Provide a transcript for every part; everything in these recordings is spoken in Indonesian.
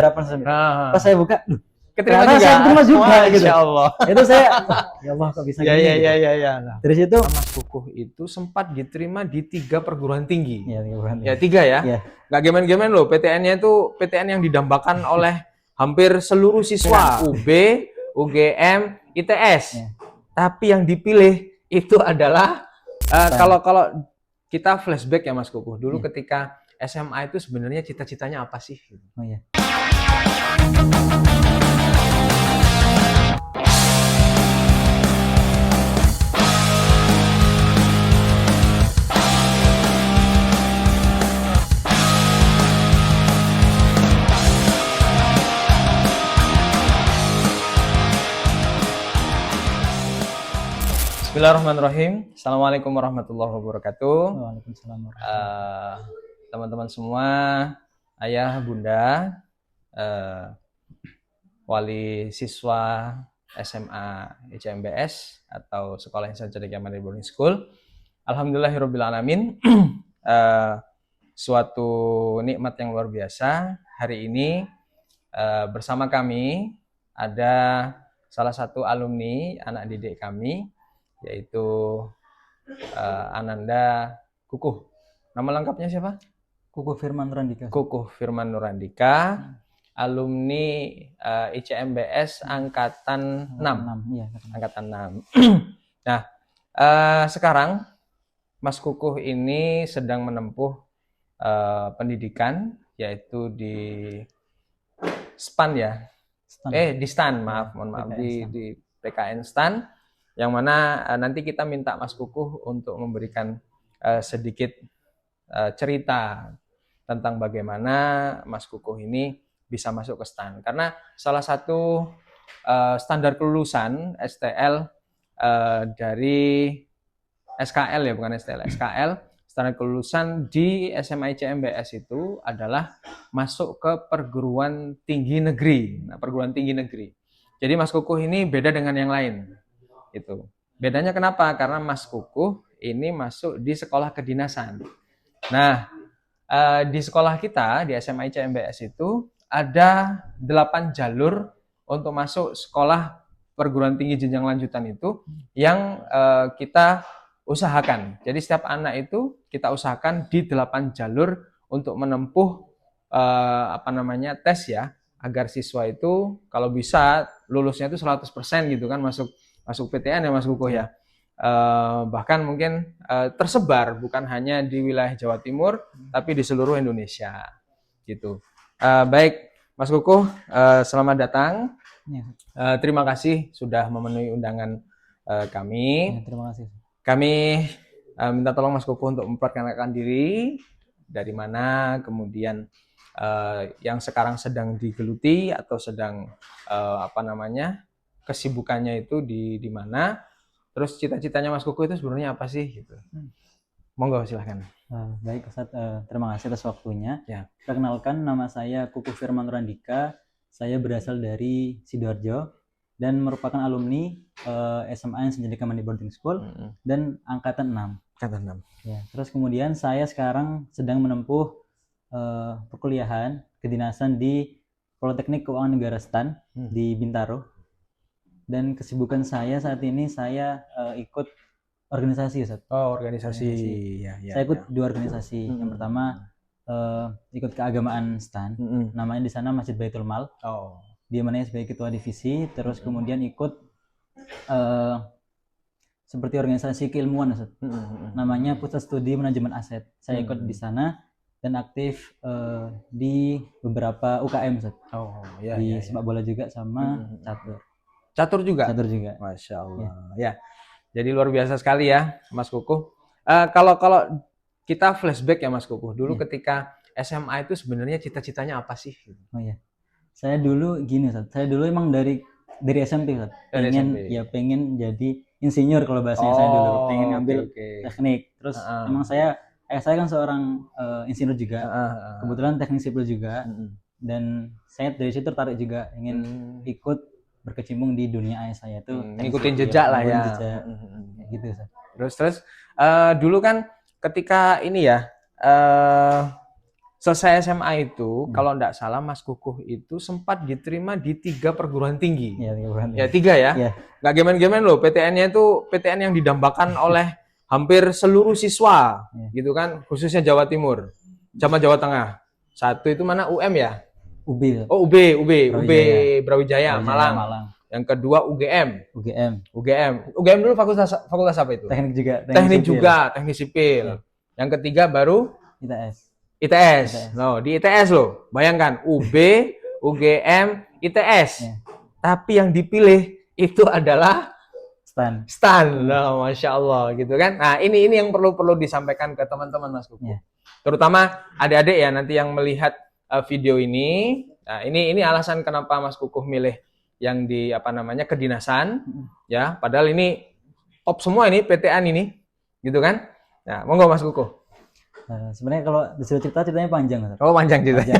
harapan saya. Pas saya buka, keterima juga. Saya keterima juga gitu. Masya Allah. Itu saya, ya Allah kok bisa Ya, gini. ya. Nah, dari situ Mas Kukuh itu sempat diterima di 3 perguruan tinggi. Ya, 3 ya. Ya. Nggak gemen-gemen loh, PTN-nya itu PTN yang didambakan oleh hampir seluruh siswa, UB, UGM, ITS. Ya. Tapi yang dipilih itu adalah kalau kita flashback ya Mas Kukuh, dulu ketika SMA itu sebenarnya cita-citanya apa sih? Oh ya. Bismillahirrahmanirrahim. Assalamualaikum warahmatullahi wabarakatuh. Waalaikumsalam. Teman-teman semua, ayah, bunda, wali siswa SMA ICMBS atau Sekolah Insan Cendekia Mandiri Boarding School. Alhamdulillahirrabbilalamin. Suatu nikmat yang luar biasa. Hari ini bersama kami ada salah satu alumni anak didik kami, yaitu Ananda Kukuh. Nama lengkapnya siapa? Kukuh Firman Nurandika. Kukuh Firman Nurandika, alumni ICMBS angkatan 6. Ya, angkatan 6. Nah, sekarang Mas Kukuh ini sedang menempuh pendidikan, yaitu di SPAN ya. Di STAN, mohon maaf, di PKN STAN, yang mana nanti kita minta Mas Kukuh untuk memberikan sedikit cerita tentang bagaimana Mas Kukuh ini bisa masuk ke STAN. Karena salah satu standar kelulusan STL dari SKL ya, bukan STL, SKL, standar kelulusan di SMA ICMBS itu adalah masuk ke perguruan tinggi negeri. Nah, perguruan tinggi negeri. Jadi Mas Kukuh ini beda dengan yang lain. Itu. Bedanya kenapa? Karena Mas Kukuh ini masuk di sekolah kedinasan. Nah, di sekolah kita di SMA ICMBS itu ada 8 jalur untuk masuk sekolah perguruan tinggi jenjang lanjutan itu yang kita usahakan. Jadi setiap anak itu kita usahakan di 8 jalur untuk menempuh tes ya, agar siswa itu kalau bisa lulusnya itu 100% gitu kan, masuk PTN ya Mas Kukuh ya. Bahkan mungkin tersebar bukan hanya di wilayah Jawa Timur tapi di seluruh Indonesia gitu. Baik Mas Kukuh, selamat datang. Terima kasih sudah memenuhi undangan kami. Terima kasih. Kami minta tolong Mas Kukuh untuk memperkenalkan diri, dari mana, kemudian yang sekarang sedang digeluti atau sedang kesibukannya itu di mana, terus cita-citanya Mas Kukuh itu sebenarnya apa sih gitu. Monggo silahkan. Baik Ustaz, terima kasih atas waktunya. Ya. Perkenalkan, nama saya Kukuh Firman Nurandika. Saya berasal dari Sidoarjo dan merupakan alumni SMA Insan Cendekia Mandiri Boarding School dan angkatan 6. Angkatan 6. Ya, terus kemudian saya sekarang sedang menempuh perkuliahan kedinasan di Politeknik Keuangan Negara STAN di Bintaro. Dan kesibukan saya saat ini, saya ikut organisasi Ustaz. Oh, organisasi. Ya, saya ikut 2 organisasi. Yang pertama ikut keagamaan STAN, namanya di sana Masjid Baitul Mal. Oh. Dia mana sebagai ketua divisi, terus kemudian ikut seperti organisasi keilmuan Ustaz. Namanya Pusat Studi Manajemen Aset. Saya ikut di sana dan aktif di beberapa UKM Ustaz. Oh, ya, di sepak bola juga sama catur juga. Masya Allah. Ya. Jadi luar biasa sekali ya Mas Kukuh. Kalau kita flashback ya Mas Kukuh, dulu ketika SMA itu sebenarnya cita-citanya apa sih? Oh ya. Saya dulu gini Ustaz. Saya dulu emang dari SMP Ustaz. Pengen jadi insinyur kalau bahasanya. Saya dulu pengen ngambil teknik. Terus emang saya kan seorang insinyur juga. Kebetulan teknik sipil juga. Dan saya dari situ tertarik juga ingin ikut berkecimpung di dunia ayah saya itu. Ngikutin jejak lah ya. Gitu Ustaz. Terus dulu kan ketika ini ya selesai SMA itu, kalau enggak salah Mas Kukuh itu sempat diterima di 3 perguruan tinggi. Iya, perguruan tinggi. Ya 3 ya. Iya. Nggak gemen-gemen loh, PTN-nya itu PTN yang didambakan oleh hampir seluruh siswa, gitu kan, khususnya Jawa Timur, sama Jawa Tengah. Satu itu mana, UM ya? UB. Oh, UB Brawijaya, Malang. Yang kedua UGM. UGM dulu fakultas apa itu? Teknik juga. Teknik sipil. Ya. Yang ketiga baru ITS. No, di ITS loh. Bayangkan UB, UGM, ITS. Ya. Tapi yang dipilih itu adalah STAN. Nah, Masya Allah gitu kan. Nah, ini yang perlu disampaikan ke teman-teman Mas Kukuh. Ya. Terutama adik-adik ya nanti yang melihat video ini. Nah, ini alasan kenapa Mas Kukuh milih yang di kedinasan ya. Padahal ini top semua ini PTN ini. Gitu kan? Nah, monggo Mas Kukuh. Sebenarnya kalau disuruh ceritanya panjang. Oh, panjang ceritanya.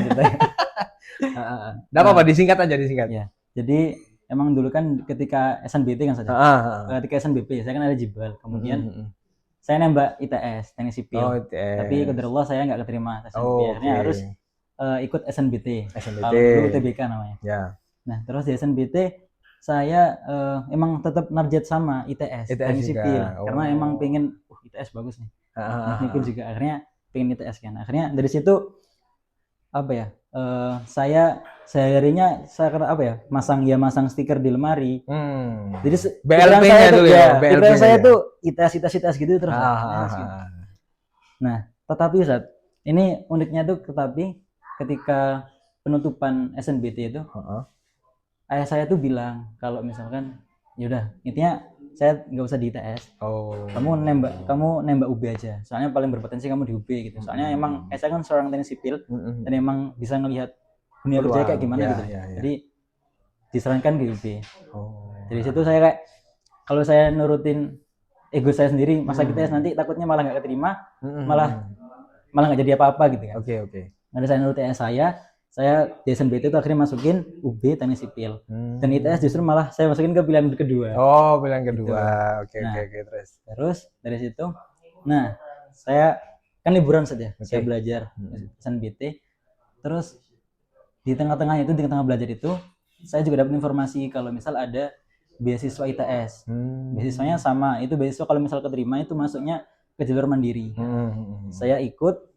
Enggak apa-apa, disingkat aja. Ya. Jadi emang dulu kan ketika SNBT kan saja. Ketika SNBP saya kan ada Jibal. Kemudian saya nembak ITS, teknik sipil. Tapi qadarullah saya nggak keterima SNBP. Akhirnya harus ikut SNBT. Kalau dulu UTBK namanya. Ya. Nah, terus di SNBT saya emang tetap narjet sama ITS teknik sipil. Karena emang pengen ITS bagus nih. Teknik juga akhirnya pengen ITS kan. Akhirnya dari situ saya seharinya masang stiker di lemari. Jadi BLP-nya dulu ya. BLP saya tuh ITS gitu terus. Nah, tetapi Ustaz, ini uniknya tuh ketika penutupan SNBT itu, ayah saya tuh bilang kalau misalkan yaudah intinya saya nggak usah di ITS. Kamu nembak UB aja. Soalnya paling berpotensi kamu di UB gitu. Soalnya emang saya kan seorang teknik sipil dan emang bisa ngelihat dunia kerja kayak gimana gitu. Jadi disarankan di UB. Dari situ saya kayak kalau saya nurutin ego saya sendiri, masa ITS nanti takutnya malah nggak keterima, malah nggak jadi apa-apa gitu kan. Oke. Nanti saya nurutin saya di SNBT itu akhirnya masukin UB teknik sipil. Dan ITS justru malah saya masukin ke pilihan kedua. Pilihan kedua. Gitu. Oke, terus dari situ saya kan liburan saja. Saya belajar SNBT. Terus di tengah belajar itu saya juga dapat informasi kalau misal ada beasiswa ITS. Beasiswanya sama, itu beasiswa kalau misal keterima itu masuknya ke jalur mandiri. Saya ikut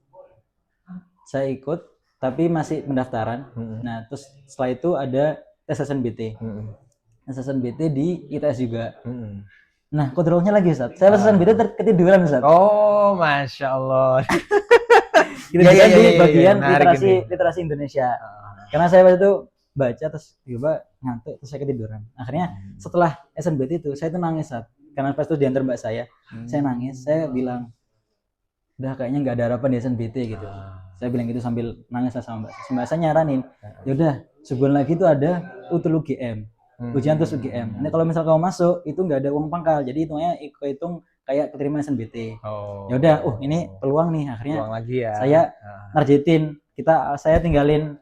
tapi masih pendaftaran. Nah, terus setelah itu ada tes SNBT. Tes SNBT di ITS juga. Nah, kontrolnya lagi Ustaz. Saya tes SNBT ketiduran Ustaz. Masya Allah. Kita di bagian literasi Indonesia. Karena saya waktu itu baca terus tiba ngantuk terus saya ketiduran. Akhirnya setelah SNBT itu saya tuh nangis Ustaz. Karena pas itu diantar mbak saya nangis. Saya bilang udah kayaknya nggak ada harapan di SNBT gitu. Saya bilang gitu sambil nangis sama mbak saya nyaranin, yaudah sebulan lagi tuh ada UTL UGM, ujian terus UGM. Nanti kalau misal kamu masuk itu nggak ada uang pangkal, jadi hitungnya hitung kayak keterima SNBT. Yaudah, ini peluang nih. Akhirnya saya narjetin saya tinggalin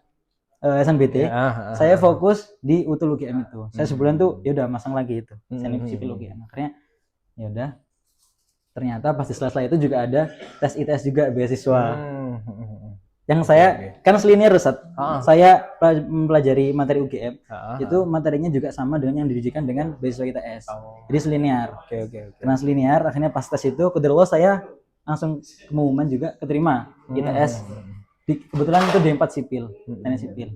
SNBT, saya fokus di UTL UGM itu. Saya sebulan tuh yaudah masang lagi itu teknik sipil UGM. Akhirnya yaudah. Ternyata pas di sela-sela itu juga ada tes ITS juga beasiswa. Yang saya kan selinier Ustaz. Saya mempelajari materi UGM. Itu materinya juga sama dengan yang diujikan dengan beasiswa ITS. Jadi selinier. Karena selinier akhirnya pas tes itu qadarullah saya langsung pengumuman juga keterima ITS. Kebetulan itu D4 sipil, teknik sipil.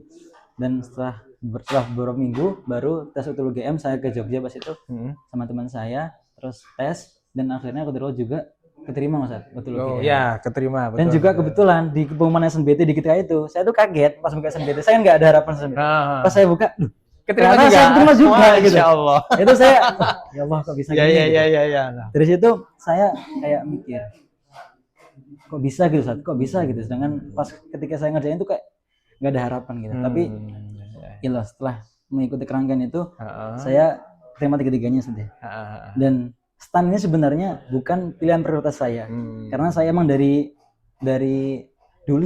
Dan setelah beberapa minggu baru tes UTL UGM saya ke Jogja pas itu sama teman saya terus tes. Dan akhirnya qadarullah juga keterima Mas betul. Keterima betul. Dan juga kebetulan di pengumuman SNBT di ketika itu saya tuh kaget pas buka SNBT, saya nggak ada harapan SNBT. Pas saya buka keterima juga. Saya keterima juga gitu. Allah. Itu saya ya Allah kok bisa gini. Iya. Dari situ saya kayak mikir kok bisa gitu Ustaz, kok bisa gitu, sedangkan pas ketika saya ngerjain tuh kayak nggak ada harapan gitu. Tapi ya setelah mengikuti kerangkaian itu saya terima tiga-tiganya sudah. Dan STAN ini sebenarnya bukan pilihan prioritas saya, karena saya emang dari dulu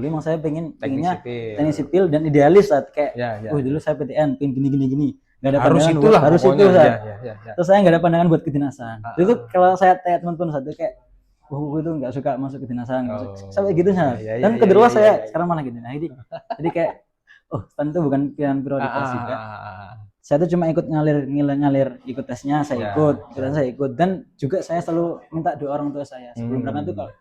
emang saya pengennya teknik sipil dan idealis saat kayak, dulu saya PTN pengen gini, nggak ada pandangan harus itu. Terus saya nggak ada pandangan buat kedinasan. Itu kalau saya tanya teman-teman satu kayak, sepupuku itu nggak suka masuk kedinasan, sampai gitu sana. Dan kedua saya sekarang malah gitu. Nah, jadi kayak STAN itu bukan pilihan prioritas juga. Saya tuh cuma ikut ngalir ikut tesnya, saya ikut dan juga saya selalu minta doa orang tua saya sebelum berangkat tuh, kalau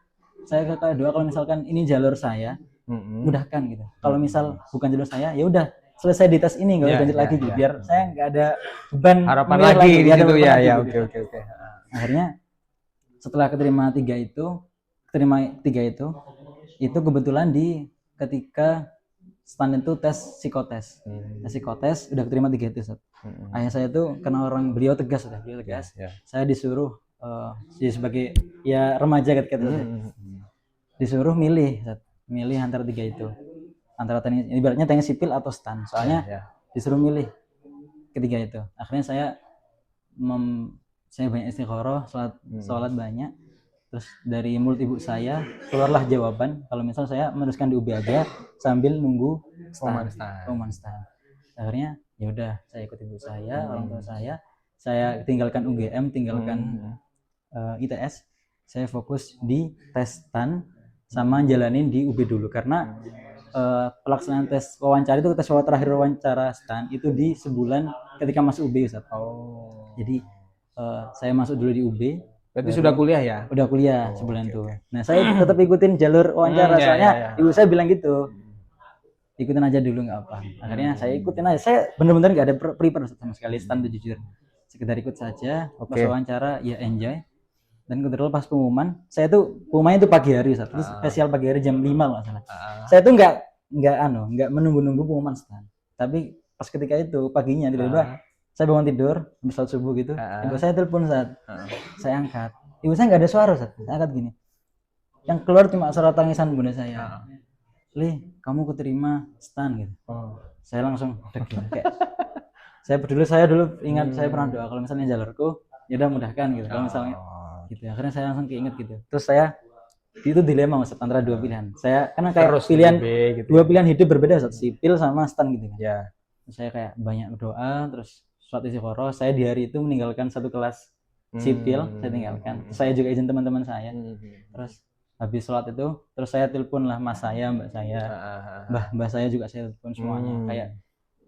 saya doa kalau misalkan ini jalur saya, mudahkan gitu. Kalau misal bukan jalur saya, ya udah selesai di tes ini, nggak usah lanjut lagi gitu. Biar saya nggak ada beban harapan lagi di situ ya. Oke. Akhirnya setelah keterima tiga itu kebetulan ketika STAN itu tes psikotes. Tes psikotes udah keterima 3 itu. Ayah saya tuh karena beliau tegas. Saya disuruh sebagai ya remaja ketika itu disuruh milih antara 3 itu. Antara teknik, ibaratnya teknik sipil atau STAN. Soalnya disuruh milih ketiga itu. Akhirnya saya banyak istikharah, sholat banyak. Terus dari mulut ibu saya keluarlah jawaban kalau misal saya meneruskan di UB aja sambil nunggu pengumuman STAN. Akhirnya ya udah saya ikut ibu saya, orang tua saya tinggalkan UGM, tinggalkan ITS, saya fokus di tes STAN sama jalanin di UB dulu karena pelaksanaan tes wawancara itu terakhir wawancara STAN itu di sebulan ketika masuk UB Ustaz. Jadi saya masuk dulu di UB. Berarti sudah kuliah ya? Udah kuliah sebulan tuh. Nah, saya tetap ikutin jalur wawancara soalnya ibu saya bilang gitu. Ikutin aja dulu nggak apa. Akhirnya saya ikutin aja. Saya benar-benar nggak ada prepare sama sekali STAN tuh jujur. Sekedar ikut saja. Pas wawancara ya enjoy. Dan kebetulan pas pengumuman, saya tuh pengumumannya itu pagi hari, Terus spesial pagi hari jam 5 nggak salah. Saya tuh nggak menunggu pengumuman STAN. Tapi pas ketika itu paginya tiba-tiba saya bangun tidur habis sholat subuh gitu. Ibu saya telepon saya angkat. Ibu saya nggak ada suara saya angkat gini. Yang keluar cuma suara tangisan bunda saya. Li, kamu keterima STAN gitu. Saya langsung kayak saya dulu ingat saya pernah doa kalau misalnya jalurku ya udah mudahkan gitu. Kalau misalnya gitu. Akhirnya saya langsung keinget gitu. Terus saya itu dilema Ustaz antara 2 pilihan. Saya karena kayak pilihan gitu, 2 pilihan hidup berbeda Ustaz, sipil sama STAN gitu kan. Ya. Saya kayak banyak berdoa terus sholat istikharah. Saya di hari itu meninggalkan 1 kelas sipil, saya tinggalkan. Terus saya juga izin teman-teman saya. Terus habis sholat itu terus saya telepon lah mas saya, mbak saya, mbah saya juga saya telepon semuanya kayak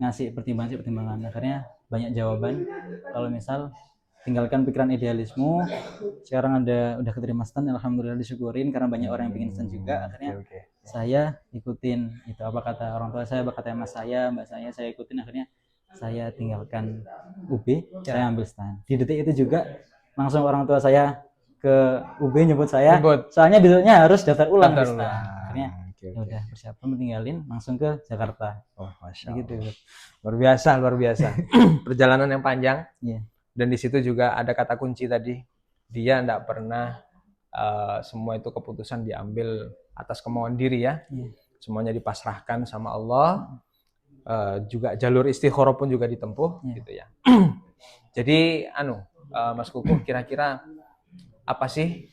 ngasih pertimbangan. Akhirnya banyak jawaban kalau misal tinggalkan pikiran idealisme. Sekarang udah keterima STAN, alhamdulillah disyukurin karena banyak orang yang pengen STAN juga. Akhirnya saya ikutin itu apa kata orang tua saya, apa kata mas saya, mbak saya ikutin. Akhirnya saya tinggalkan UB, saya ambil STAN. Di detik itu juga langsung orang tua saya ke UB nyebut saya, soalnya besoknya harus daftar ulang di STAN. Akhirnya ya udah persiapan meninggalin langsung ke Jakarta. Masya Allah. Gitu. Luar biasa. Perjalanan yang panjang. Dan di situ juga ada kata kunci tadi, dia tidak pernah semua itu keputusan diambil atas kemauan diri ya. Semuanya dipasrahkan sama Allah. Juga jalur istikharah pun juga ditempuh gitu ya. Jadi Mas Kukuh, kira-kira apa sih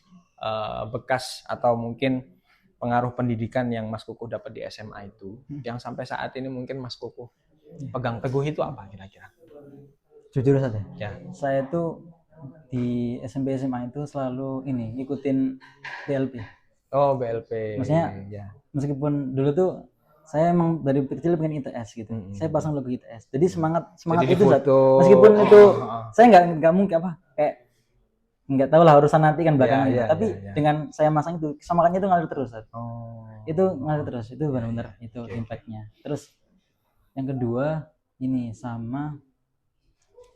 bekas atau mungkin pengaruh pendidikan yang Mas Kukuh dapat di SMA itu yang sampai saat ini mungkin Mas Kukuh pegang teguh itu apa kira-kira? Jujur saja, saya tuh di SMP SMA itu selalu ikutin BLP. BLP. Maksudnya meskipun dulu tuh saya emang dari kecil pengen ITS gitu. Saya pasang logo ITS. Jadi semangat jadi itu meskipun itu saya nggak mungkin kayak nggak tahu lah urusan nanti kan belakangan. Tapi dengan saya masang itu semangatnya itu ngalir terus. Itu ngalir terus. Itu benar-benar itu impactnya. Terus yang kedua ini sama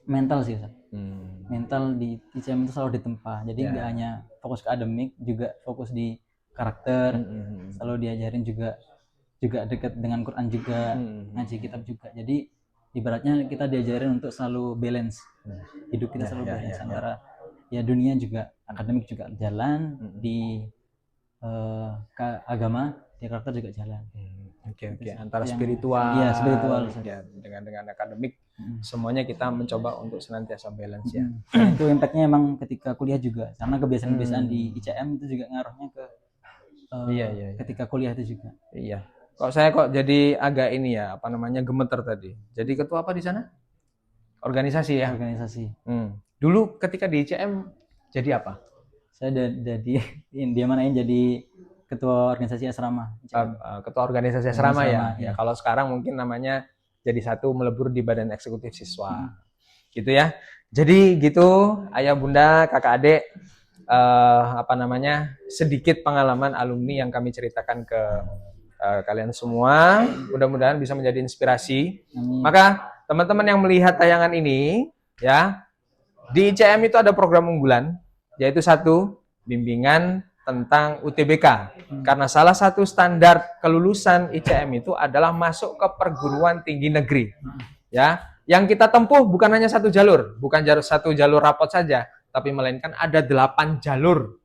mental sih Ustaz. Mental di ICM itu selalu ditempa. Jadi nggak hanya fokus ke akademik, juga fokus di karakter. Selalu diajarin juga dekat dengan Quran juga, ngaji kitab juga. Jadi ibaratnya kita diajarin untuk selalu balance. Hidup kita selalu balance antara dunia juga akademik juga jalan, di agama, di karakter juga jalan. Antara spiritual. Spiritual. Dengan akademik semuanya kita mencoba untuk senantiasa balance ya. Itu impactnya emang ketika kuliah juga, karena kebiasaan-kebiasaan di ICM itu juga ngaruhnya ke ketika kuliah itu juga. Kok saya jadi agak gemeter tadi. Jadi ketua apa di sana? Organisasi ya. Organisasi. Dulu ketika di ICM jadi apa? Saya jadi dia manain jadi ketua organisasi asrama. Ketua organisasi asrama ya. Ya. Kalau sekarang mungkin namanya jadi satu melebur di Badan Eksekutif Siswa. Gitu ya. Jadi gitu ayah bunda kakak adik sedikit pengalaman alumni yang kami ceritakan ke kalian semua. Mudah-mudahan bisa menjadi inspirasi. Amin. Maka teman-teman yang melihat tayangan ini ya, di ICM itu ada program unggulan, yaitu satu bimbingan tentang UTBK. Karena salah satu standar kelulusan ICM itu adalah masuk ke perguruan tinggi negeri. Ya, yang kita tempuh bukan hanya satu jalur, bukan satu jalur rapot saja, tapi melainkan ada 8 jalur.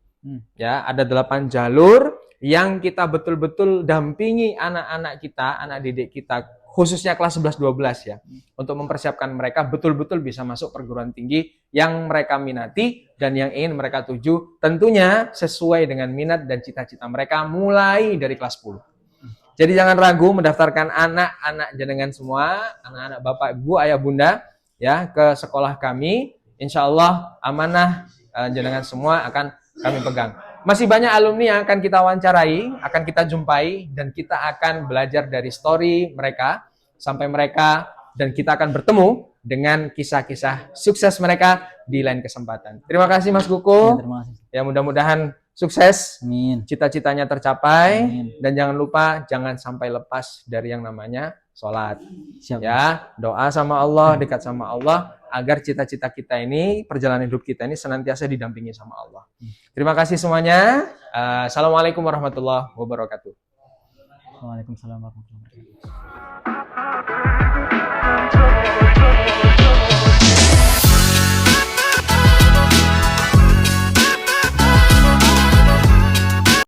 Ya, ada 8 jalur yang kita betul-betul dampingi anak-anak kita, anak didik kita, khususnya kelas 11-12 ya, untuk mempersiapkan mereka betul-betul bisa masuk perguruan tinggi yang mereka minati dan yang ingin mereka tuju, tentunya sesuai dengan minat dan cita-cita mereka mulai dari kelas 10. Jadi jangan ragu mendaftarkan anak-anak jenengan semua, anak-anak bapak, ibu, ayah, bunda ya ke sekolah kami. Insya Allah amanah jenengan semua akan kami pegang. Masih banyak alumni yang akan kita wawancarai, akan kita jumpai, dan kita akan belajar dari story mereka, sampai mereka, dan kita akan bertemu dengan kisah-kisah sukses mereka di lain kesempatan. Terima kasih Mas Kuku. Terima kasih. Ya mudah-mudahan sukses, cita-citanya tercapai, dan jangan lupa jangan sampai lepas dari yang namanya sholat. Siap. Ya, doa sama Allah, dekat sama Allah, agar cita-cita kita ini, perjalanan hidup kita ini senantiasa didampingi sama Allah. Terima kasih semuanya. Assalamualaikum warahmatullahi wabarakatuh. Waalaikumsalam warahmatullahi wabarakatuh.